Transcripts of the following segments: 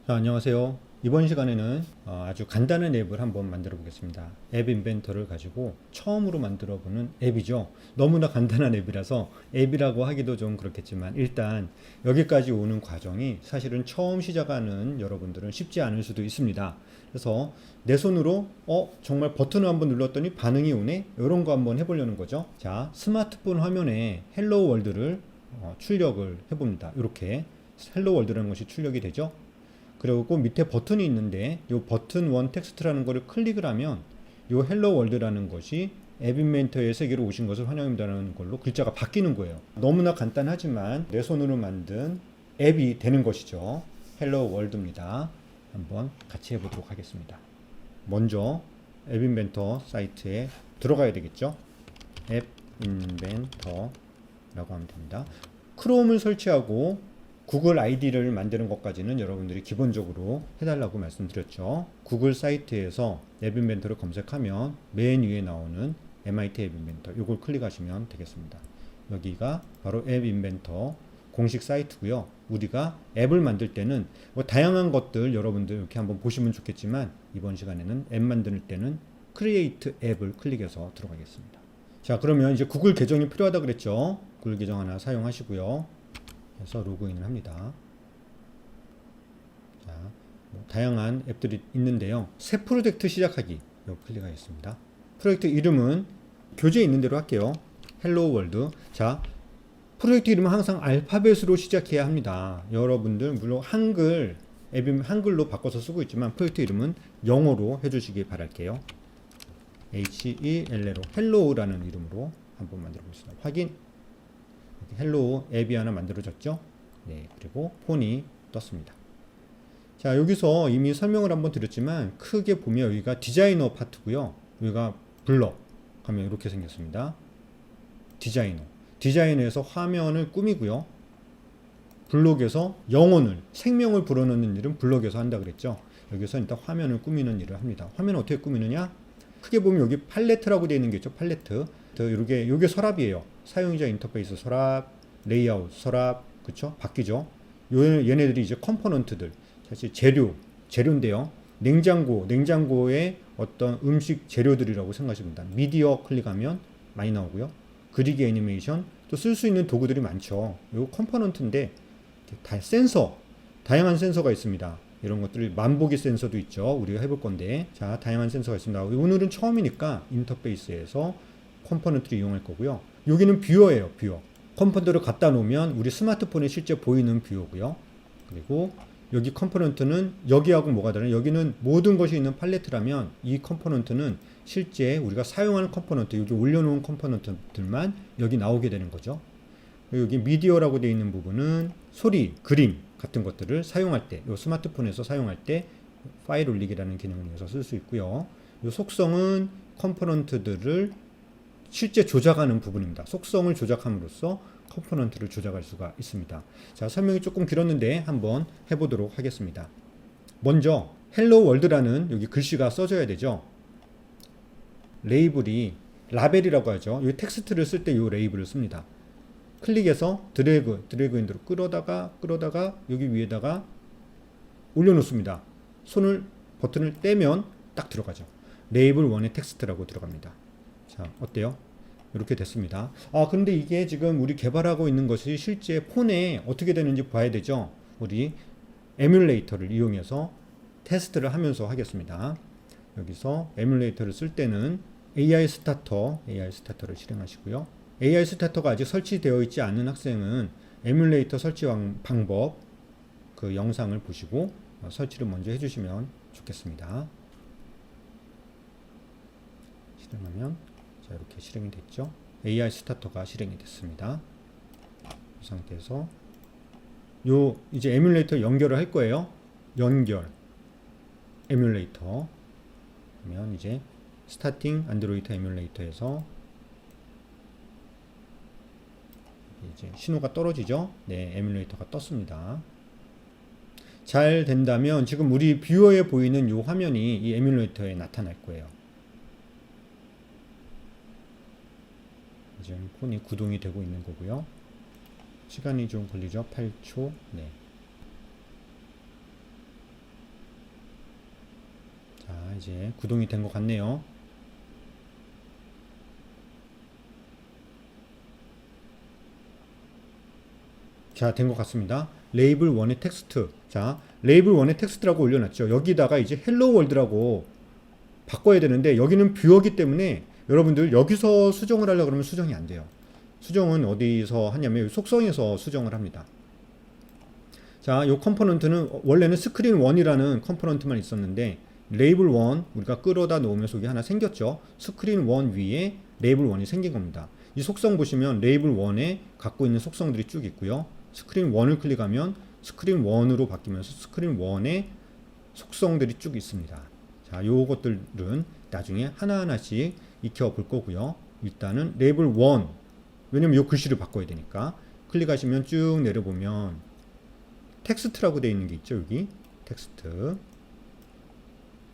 안녕하세요. 이번 시간에는 아주 간단한 앱을 한번 만들어 보겠습니다. 앱 인벤터를 가지고 처음으로 만들어 보는 앱이죠. 너무나 간단한 앱이라서 앱이라고 하기도 좀 그렇겠지만 일단 여기까지 오는 과정이 사실은 처음 시작하는 여러분들은 쉽지 않을 수도 있습니다. 그래서 내 손으로 정말 버튼을 한번 눌렀더니 반응이 오네? 이런 거 한번 해보려는 거죠. 자, 스마트폰 화면에 헬로 월드를 출력을 해봅니다. 이렇게 헬로 월드라는 것이 출력이 되죠. 그리고 밑에 버튼이 있는데 이 버튼 1 텍스트라는 것을 클릭을 하면 이 헬로 월드라는 것이 앱 인벤터의 세계로 오신 것을 환영합니다라는 걸로 글자가 바뀌는 거예요. 너무나 간단하지만 내 손으로 만든 앱이 되는 것이죠. 헬로 월드입니다. 한번 같이 해보도록 하겠습니다. 먼저 앱 인벤터 사이트에 들어가야 되겠죠. 앱 인벤터라고 하면 됩니다. 크롬을 설치하고 구글 아이디를 만드는 것까지는 여러분들이 기본적으로 해달라고 말씀드렸죠. 구글 사이트에서 앱 인벤터를 검색하면 맨 위에 나오는 MIT 앱 인벤터 이걸 클릭하시면 되겠습니다. 여기가 바로 앱 인벤터 공식 사이트고요. 우리가 앱을 만들 때는 뭐 다양한 것들 여러분들 이렇게 한번 보시면 좋겠지만 이번 시간에는 앱 만들 때는 크리에이트 앱을 클릭해서 들어가겠습니다. 자, 그러면 이제 구글 계정이 필요하다 그랬죠. 구글 계정 하나 사용하시고요. 해서 로그인을 합니다. 자, 다양한 앱들이 있는데요. 새 프로젝트 시작하기 이거 클릭하겠습니다. 프로젝트 이름은 교재에 있는 대로 할게요. 헬로 월드. 자, 프로젝트 이름은 항상 알파벳으로 시작해야 합니다. 여러분들 물론 한글 앱이면 한글로 바꿔서 쓰고 있지만 프로젝트 이름은 영어로 해주시기 바랄게요. HELLO 헬로우라는 이름으로 한번 만들어 보겠습니다. 확인. 헬로우 앱이 하나 만들어졌죠. 네, 그리고 폰이 떴습니다. 자, 여기서 이미 설명을 한번 드렸지만 크게 보면 여기가 디자이너 파트고요. 여기가 블럭 하면 이렇게 생겼습니다. 디자이너에서 화면을 꾸미고요. 블록에서 영혼을 생명을 불어넣는 일은 블록에서 한다 그랬죠. 여기서 일단 화면을 꾸미는 일을 합니다. 화면을 어떻게 꾸미느냐? 크게 보면 여기 팔레트라고 되어 있는 게 있죠. 팔레트. 요게 서랍이에요. 사용자 인터페이스 서랍, 레이아웃 서랍, 그쵸? 바뀌죠. 얘네들이 이제 컴포넌트들. 사실 재료인데요. 냉장고의 어떤 음식 재료들이라고 생각하시면 됩니다. 미디어 클릭하면 많이 나오고요. 그리기 애니메이션, 또 쓸 수 있는 도구들이 많죠. 요 컴포넌트인데, 다양한 센서가 있습니다. 이런 것들 만보기 센서도 있죠. 우리가 해볼 건데, 자, 다양한 센서가 있습니다. 오늘은 처음이니까 인터페이스에서 컴포넌트를 이용할 거고요. 여기는 뷰어예요. 뷰어. 컴포넌트를 갖다 놓으면 우리 스마트폰에 실제 보이는 뷰어고요. 그리고 여기 컴포넌트는 여기하고 뭐가 다르냐? 여기는 모든 것이 있는 팔레트라면 이 컴포넌트는 실제 우리가 사용하는 컴포넌트, 여기 올려놓은 컴포넌트들만 여기 나오게 되는 거죠. 여기 미디어라고 되어 있는 부분은 소리, 그림 같은 것들을 사용할 때, 이 스마트폰에서 사용할 때 파일 올리기라는 기능을 이용해서 쓸 수 있고요. 이 속성은 컴포넌트들을 실제 조작하는 부분입니다. 속성을 조작함으로써 컴포넌트를 조작할 수가 있습니다. 자, 설명이 조금 길었는데 한번 해보도록 하겠습니다. 먼저 헬로 월드라는 여기 글씨가 써져야 되죠. 레이블이 라벨이라고 하죠. 이 텍스트를 쓸 때 이 레이블을 씁니다. 클릭해서 드래그 인드로 끌어다가 여기 위에다가 올려놓습니다. 버튼을 떼면 딱 들어가죠. 레이블 1의 텍스트라고 들어갑니다. 자, 어때요? 이렇게 됐습니다. 근데 이게 지금 우리 개발하고 있는 것이 실제 폰에 어떻게 되는지 봐야 되죠. 우리 에뮬레이터를 이용해서 테스트를 하면서 하겠습니다. 여기서 에뮬레이터를 쓸 때는 AI 스타터를 실행하시고요. AI 스타터가 아직 설치되어 있지 않은 학생은 에뮬레이터 설치 방법 그 영상을 보시고 설치를 먼저 해주시면 좋겠습니다. 실행하면 자, 이렇게 실행이 됐죠. AI 스타터가 실행이 됐습니다. 이 상태에서 이제 에뮬레이터 연결을 할 거예요. 에뮬레이터 그러면 이제 스타팅 안드로이드 에뮬레이터에서 이제 신호가 떨어지죠. 네, 에뮬레이터가 떴습니다. 잘 된다면 지금 우리 뷰어에 보이는 이 화면이 이 에뮬레이터에 나타날 거예요. 지금 폰이 구동이 되고 있는 거고요. 시간이 좀 걸리죠. 8초. 네. 이제 구동이 된 것 같네요. 자, 된 것 같습니다. 레이블 1의 텍스트. 자, 레이블 1의 텍스트라고 올려놨죠. 여기다가 이제 헬로 월드라고 바꿔야 되는데 여기는 뷰어기 때문에 여러분들 여기서 수정을 하려고 그러면 수정이 안 돼요. 수정은 어디서 하냐면 속성에서 수정을 합니다. 자, 이 컴포넌트는 원래는 스크린 1이라는 컴포넌트만 있었는데 레이블 1 우리가 끌어다 놓으면서 여기 하나 생겼죠. 스크린 1 위에 레이블 1이 생긴 겁니다. 이 속성 보시면 레이블 1에 갖고 있는 속성들이 쭉 있고요. 스크린 1을 클릭하면 스크린 1으로 바뀌면서 스크린 1의 속성들이 쭉 있습니다. 자, 요것들은 나중에 하나하나씩 익혀 볼 거고요. 일단은 레이블 1, 왜냐면 요 글씨를 바꿔야 되니까 클릭하시면 쭉 내려보면 텍스트라고 되어 있는 게 있죠. 여기 텍스트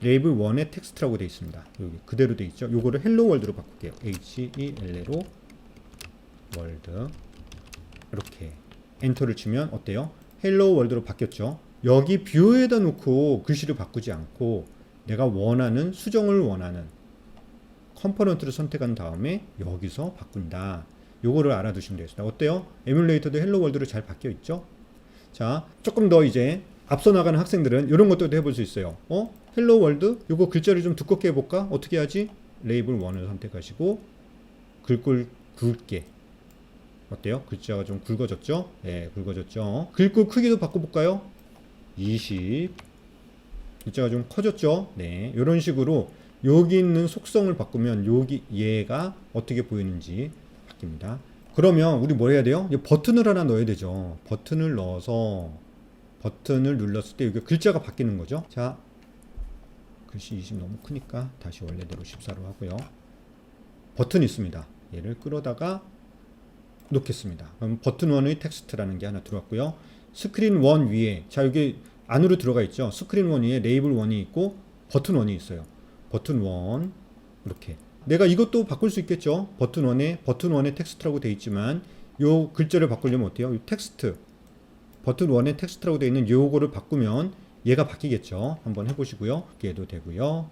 레이블 1의 텍스트라고 되어 있습니다. 여기 그대로 되어 있죠. 요거를 헬로 월드로 바꿀게요. HELL로 월드 이렇게 엔터를 치면 어때요? 헬로 월드로 바뀌었죠. 여기 뷰에다 놓고 글씨를 바꾸지 않고 내가 원하는 수정을 원하는 컴포넌트를 선택한 다음에 여기서 바꾼다. 요거를 알아두시면 되겠습니다. 어때요? 에뮬레이터도 헬로 월드로 잘 바뀌어 있죠? 자, 조금 더 이제 앞서 나가는 학생들은 이런 것도 해볼 수 있어요. 헬로 월드? 요거 글자를 좀 두껍게 해볼까? 어떻게 하지? 레이블 1을 선택하시고 굵게 어때요? 글자가 좀 굵어졌죠? 네, 굵어졌죠. 글꼴 크기도 바꿔볼까요? 20 글자가 좀 커졌죠? 네, 이런 식으로 여기 있는 속성을 바꾸면 여기 얘가 어떻게 보이는지 바뀝니다. 그러면 우리 뭐 해야 돼요? 버튼을 하나 넣어야 되죠. 버튼을 넣어서 버튼을 눌렀을 때 여기 글자가 바뀌는 거죠. 자, 글씨 20 너무 크니까 다시 원래대로 14로 하고요. 버튼이 있습니다. 얘를 끌어다가 놓겠습니다. 그럼 버튼 1의 텍스트라는 게 하나 들어왔고요. 스크린 1 위에 자 여기 안으로 들어가 있죠. 스크린 1 위에 레이블 1이 있고 버튼 1이 있어요. 버튼 1 이렇게 내가 이것도 바꿀 수 있겠죠. 버튼 1의 텍스트라고 되어 있지만 요 글자를 바꾸려면 어때요? 이 텍스트 버튼 1의 텍스트라고 되어 있는 요거를 바꾸면 얘가 바뀌겠죠. 한번 해보시고요. 얘도 되고요.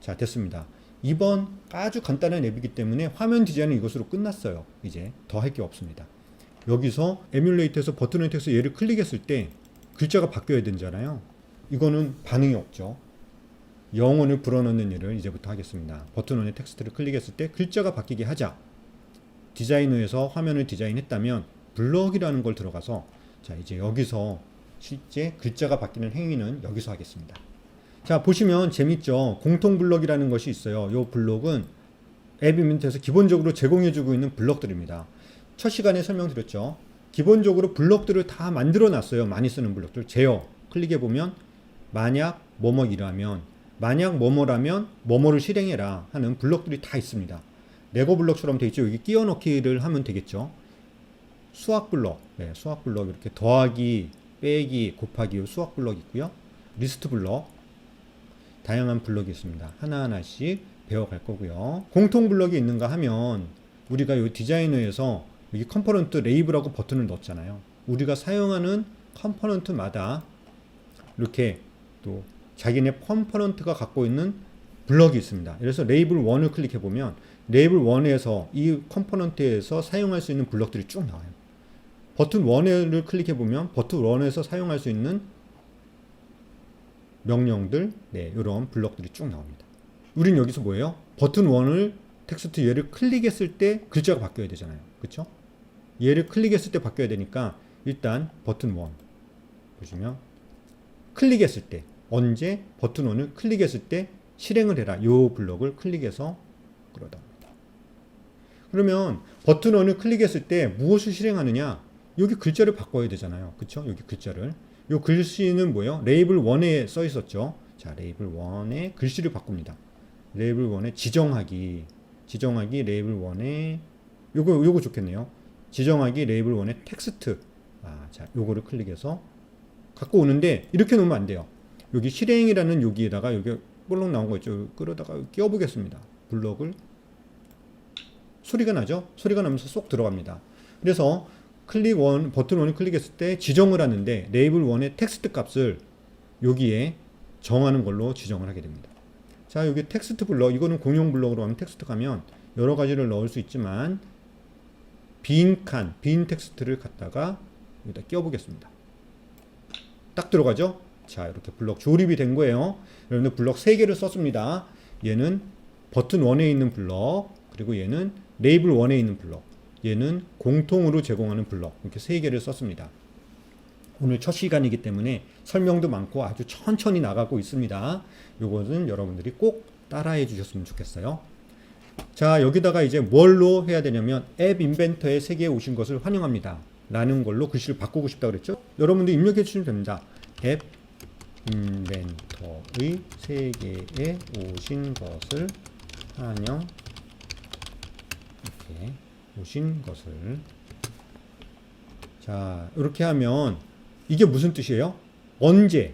자, 됐습니다. 이번 아주 간단한 앱이기 때문에 화면 디자인은 이것으로 끝났어요. 이제 더 할 게 없습니다. 여기서 에뮬레이터에서 버튼을 택해서 얘를 클릭했을 때 글자가 바뀌어야 되잖아요. 이거는 반응이 없죠. 영혼을 불어넣는 일을 이제부터 하겠습니다. 버튼 1의 텍스트를 클릭했을 때 글자가 바뀌게 하자. 디자이너에서 화면을 디자인했다면 블럭이라는 걸 들어가서 자 이제 여기서 실제 글자가 바뀌는 행위는 여기서 하겠습니다. 자, 보시면 재밌죠? 공통 블럭이라는 것이 있어요. 이 블럭은 앱 이벤트에서 기본적으로 제공해주고 있는 블럭들입니다. 첫 시간에 설명드렸죠. 기본적으로 블럭들을 다 만들어 놨어요. 많이 쓰는 블럭들. 제어 클릭해보면 만약 뭐뭐이라면 만약 뭐뭐라면 뭐뭐를 실행해라 하는 블럭들이 다 있습니다. 레고 블럭처럼 되어 있죠. 여기 끼워 넣기를 하면 되겠죠. 수학 블럭, 네, 수학 블럭 이렇게 더하기, 빼기, 곱하기 수학 블럭 있고요. 리스트 블럭 다양한 블럭이 있습니다. 하나하나씩 배워갈 거고요. 공통 블럭이 있는가 하면 우리가 이 디자이너에서 여기 컴포넌트 레이블하고 버튼을 넣었잖아요. 우리가 사용하는 컴포넌트마다 이렇게 또 자기네 컴포넌트가 갖고 있는 블럭이 있습니다. 그래서 레이블 1을 클릭해 보면 레이블 1에서 이 컴포넌트에서 사용할 수 있는 블럭들이 쭉 나와요. 버튼 1을 클릭해 보면 버튼 1에서 사용할 수 있는 명령들, 네, 이런 블럭들이 쭉 나옵니다. 우린 여기서 뭐예요? 버튼 1을 텍스트 얘를 클릭했을 때 글자가 바뀌어야 되잖아요. 그렇죠? 얘를 클릭했을 때 바뀌어야 되니까 일단 버튼 1 보시면 클릭했을 때 언제 버튼 1을 클릭했을 때 실행을 해라. 이 블럭을 클릭해서 끌어다옵니다. 그러면 버튼 1을 클릭했을 때 무엇을 실행하느냐? 여기 글자를 바꿔야 되잖아요. 그렇죠? 여기 글자를. 이 글씨는 뭐예요? 레이블 1에 써 있었죠. 자, 레이블 1에 글씨를 바꿉니다. 레이블 1에 지정하기 레이블 1에 요거 좋겠네요. 지정하기 레이블 1에 텍스트. 자, 요거를 클릭해서 갖고 오는데 이렇게 놓으면 안 돼요. 여기 실행이라는 여기에다가 여기 볼록 나온 거 있죠. 끌어다가 끼워 보겠습니다. 블럭을 소리가 나죠? 소리가 나면서 쏙 들어갑니다. 그래서 버튼 1을 클릭했을 때 지정을 하는데 레이블 1의 텍스트 값을 여기에 정하는 걸로 지정을 하게 됩니다. 자, 여기 텍스트 블럭, 이거는 공용 블럭으로 하면 텍스트 가면 여러 가지를 넣을 수 있지만 빈 칸, 빈 텍스트를 갖다가 여기다 끼워보겠습니다. 딱 들어가죠? 자, 이렇게 블럭 조립이 된 거예요. 여러분들 블럭 3개를 썼습니다. 얘는 버튼 1에 있는 블럭, 그리고 얘는 레이블 1에 있는 블럭, 얘는 공통으로 제공하는 블럭, 이렇게 3개를 썼습니다. 오늘 첫 시간이기 때문에 설명도 많고 아주 천천히 나가고 있습니다. 요것은 여러분들이 꼭 따라해 주셨으면 좋겠어요. 자, 여기다가 이제 뭘로 해야 되냐면 앱 인벤터의 세계에 오신 것을 환영합니다 라는 걸로 글씨를 바꾸고 싶다 그랬죠. 여러분들 입력해 주시면 됩니다. 앱 인벤터의 세계에 오신 것을 환영, 이렇게 오신 것을. 자, 이렇게 하면 이게 무슨 뜻이에요? 언제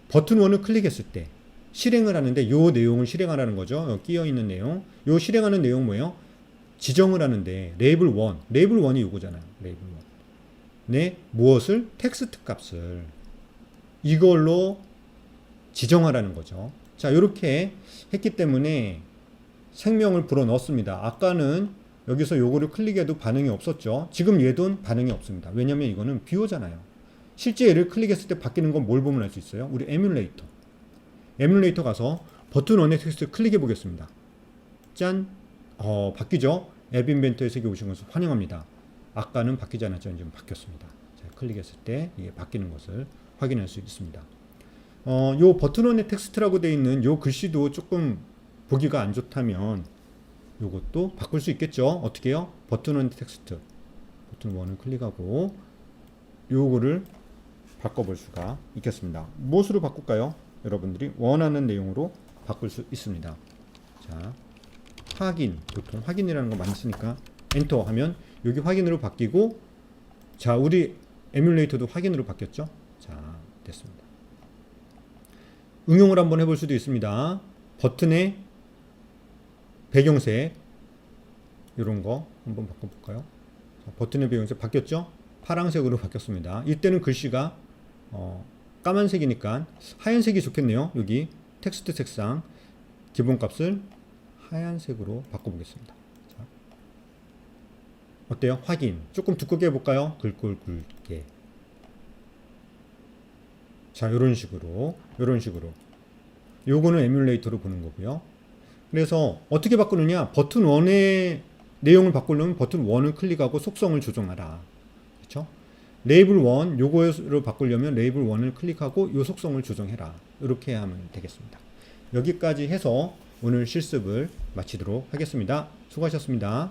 버튼 1을 클릭했을 때 실행을 하는데 요 내용을 실행하라는 거죠. 끼어 있는 내용. 요 실행하는 내용 뭐예요? 지정을 하는데 레이블 1, 레이블 1이 요거잖아요. 레이블 1. 네, 무엇을? 텍스트 값을 이걸로 지정하라는 거죠. 자, 이렇게 했기 때문에 생명을 불어 넣었습니다. 아까는 여기서 요거를 클릭해도 반응이 없었죠. 지금 얘도 반응이 없습니다. 왜냐면 이거는 뷰어잖아요. 실제 얘를 클릭했을 때 바뀌는 건 뭘 보면 알 수 있어요? 우리 에뮬레이터. 에뮬레이터 가서 버튼 1의 텍스트 클릭해 보겠습니다. 짠! 바뀌죠? 앱 인벤터의 세계에 오신 것을 환영합니다. 아까는 바뀌지 않았죠. 지금 바뀌었습니다. 자, 클릭했을 때 이게 바뀌는 것을 확인할 수 있습니다. 요 버튼 1의 텍스트라고 되어 있는 요 글씨도 조금 보기가 안 좋다면 요것도 바꿀 수 있겠죠. 어떻게 해요? 버튼 1의 텍스트. 버튼 1을 클릭하고 요거를 바꿔볼 수가 있겠습니다. 무엇으로 바꿀까요? 여러분들이 원하는 내용으로 바꿀 수 있습니다. 자, 확인, 보통 확인이라는 거 많이 쓰니까 엔터 하면 여기 확인으로 바뀌고, 자, 우리 에뮬레이터도 확인으로 바뀌었죠? 자, 됐습니다. 응용을 한번 해볼 수도 있습니다. 버튼의 배경색 이런 거 한번 바꿔볼까요? 자, 버튼의 배경색 바뀌었죠? 파란색으로 바뀌었습니다. 이때는 글씨가 까만색이니까 하얀색이 좋겠네요. 여기 텍스트 색상 기본값을 하얀색으로 바꿔보겠습니다. 자, 어때요? 확인. 조금 두껍게 해볼까요? 글꼴 굵게. 자, 요런 식으로 요거는 에뮬레이터로 보는 거고요. 그래서 어떻게 바꾸느냐? 버튼 1의 내용을 바꾸려면 버튼 1을 클릭하고 속성을 조정하라. 그렇죠? 레이블 1 요거로 바꾸려면 레이블 1을 클릭하고 요 속성을 조정해라. 이렇게 하면 되겠습니다. 여기까지 해서 오늘 실습을 마치도록 하겠습니다. 수고하셨습니다.